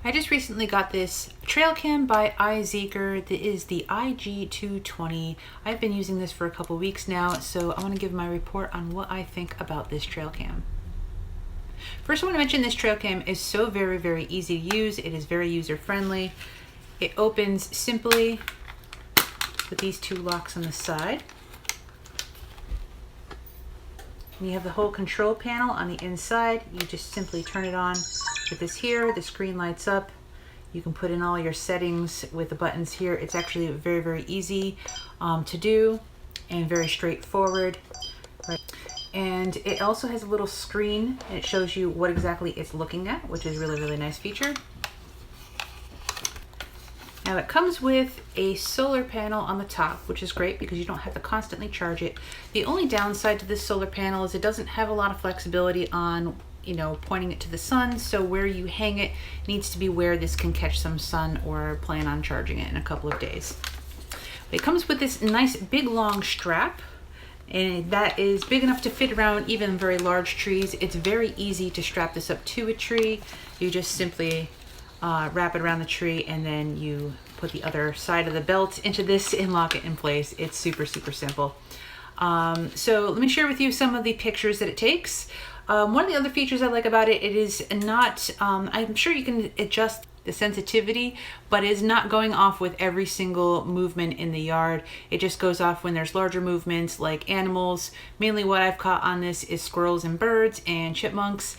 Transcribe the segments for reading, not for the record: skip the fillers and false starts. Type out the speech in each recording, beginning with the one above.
I just recently got this trail cam by iZeeker. That is the IG220. I've been using this for a couple weeks now, so I want to give my report on what I think about this trail cam. First, I want to mention this trail cam is so very easy to use. It is very user friendly. It opens simply with these two locks on the side. And you have the whole control panel on the inside. You just simply turn it on with this here. The screen lights up. You can put in all your settings with the buttons here. It's actually very easy to do and very straightforward. Right. And it also has a little screen and it shows you what exactly it's looking at, which is really nice feature. Now it comes with a solar panel on the top, which is great because you don't have to constantly charge it. The only downside to this solar panel is it doesn't have a lot of flexibility on, pointing it to the sun. So where you hang it needs to be where this can catch some sun or plan on charging it in a couple of days. It comes with this nice big long strap, and that is big enough to fit around even very large trees. It's very easy to strap this up to a tree. You just simply wrap it around the tree and then you put the other side of the belt into this and lock it in place. It's super simple. So let me share with you some of the pictures that it takes. One of the other features I like about it, it is not, I'm sure you can adjust the sensitivity, but it's not going off with every single movement in the yard. It just goes off when there's larger movements like animals. Mainly what I've caught on this is squirrels and birds and chipmunks.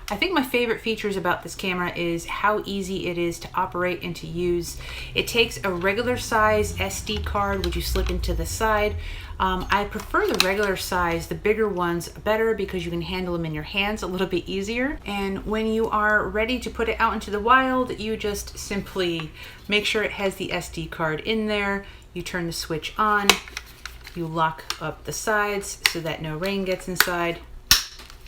I think my favorite features about this camera is how easy it is to operate and to use. It takes a regular size SD card, which you slip into the side. I prefer the regular size, the bigger ones better because you can handle them in your hands a little bit easier. And when you are ready to put it out into the wild, you just simply make sure it has the SD card in there. You turn the switch on, you lock up the sides so that no rain gets inside.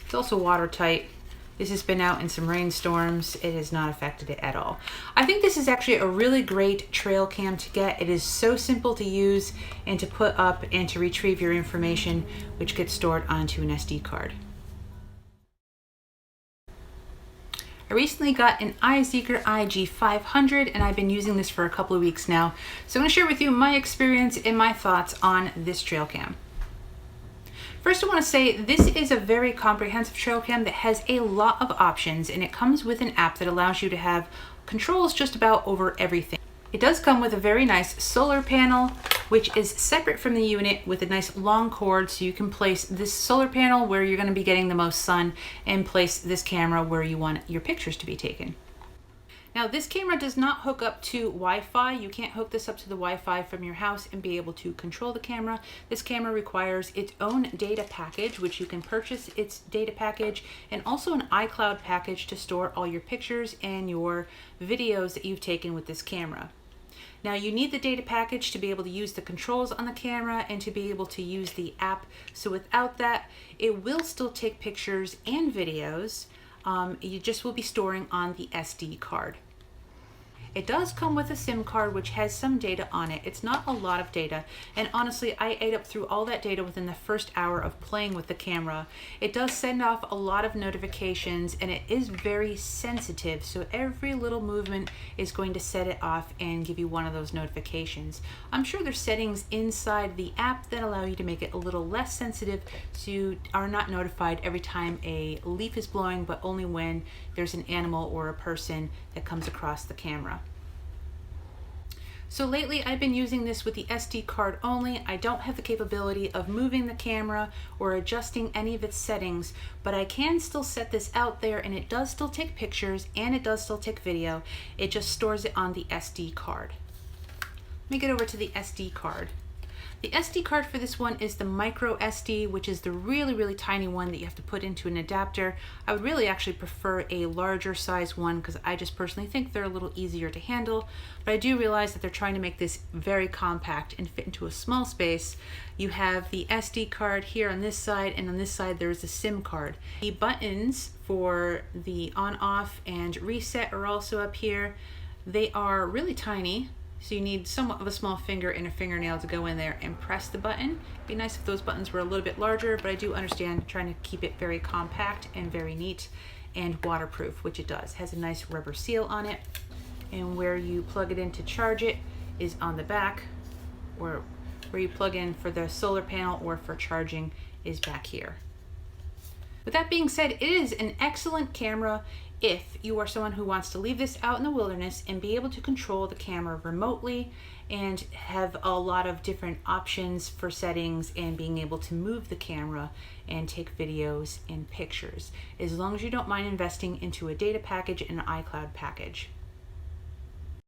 It's also watertight. This has been out in some rainstorms. It has not affected it at all. I think this is actually a really great trail cam to get. It is so simple to use and to put up and to retrieve your information, which gets stored onto an SD card. I recently got an iZeeker IG500 and I've been using this for a couple of weeks now. So I'm going to share with you my experience and my thoughts on this trail cam. First, I want to say this is a very comprehensive trail cam that has a lot of options, and it comes with an app that allows you to have controls just about over everything. It does come with a very nice solar panel, which is separate from the unit with a nice long cord, so you can place this solar panel where you're going to be getting the most sun and place this camera where you want your pictures to be taken. Now, this camera does not hook up to Wi-Fi. You can't hook this up to the Wi-Fi from your house and be able to control the camera. This camera requires its own data package, which you can purchase its data package, and also an iCloud package to store all your pictures and your videos that you've taken with this camera. Now, you need the data package to be able to use the controls on the camera and to be able to use the app. So without that, it will still take pictures and videos. You just will be storing on the SD card. It does come with a SIM card which has some data on it. It's not a lot of data, and honestly I ate up through all that data within the first hour of playing with the camera. It does send off a lot of notifications and it is very sensitive, so every little movement is going to set it off and give you one of those notifications. I'm sure there's settings inside the app that allow you to make it a little less sensitive so you are not notified every time a leaf is blowing, but only when there's an animal or a person that comes across the camera. So lately I've been using this with the SD card only. I don't have the capability of moving the camera or adjusting any of its settings, but I can still set this out there and it does still take pictures and it does still take video. It just stores it on the SD card. Let me get over to the SD card. The SD card for this one is the micro SD, which is the really tiny one that you have to put into an adapter. I would really actually prefer a larger size one because I just personally think they're a little easier to handle, but I do realize that they're trying to make this very compact and fit into a small space. You have the SD card here on this side, and on this side there's a SIM card. The buttons for the on, off, and reset are also up here. They are really tiny. So you need somewhat of a small finger and a fingernail to go in there and press the button. It'd be nice if those buttons were a little bit larger, but I do understand trying to keep it very compact and very neat. and waterproof, which it does. It has a nice rubber seal on it, and where you plug it in to charge it is on the back, or where you plug in for the solar panel or for charging is back here. With that being said, it is an excellent camera if you are someone who wants to leave this out in the wilderness and be able to control the camera remotely and have a lot of different options for settings and being able to move the camera and take videos and pictures, as long as you don't mind investing into a data package and an iCloud package.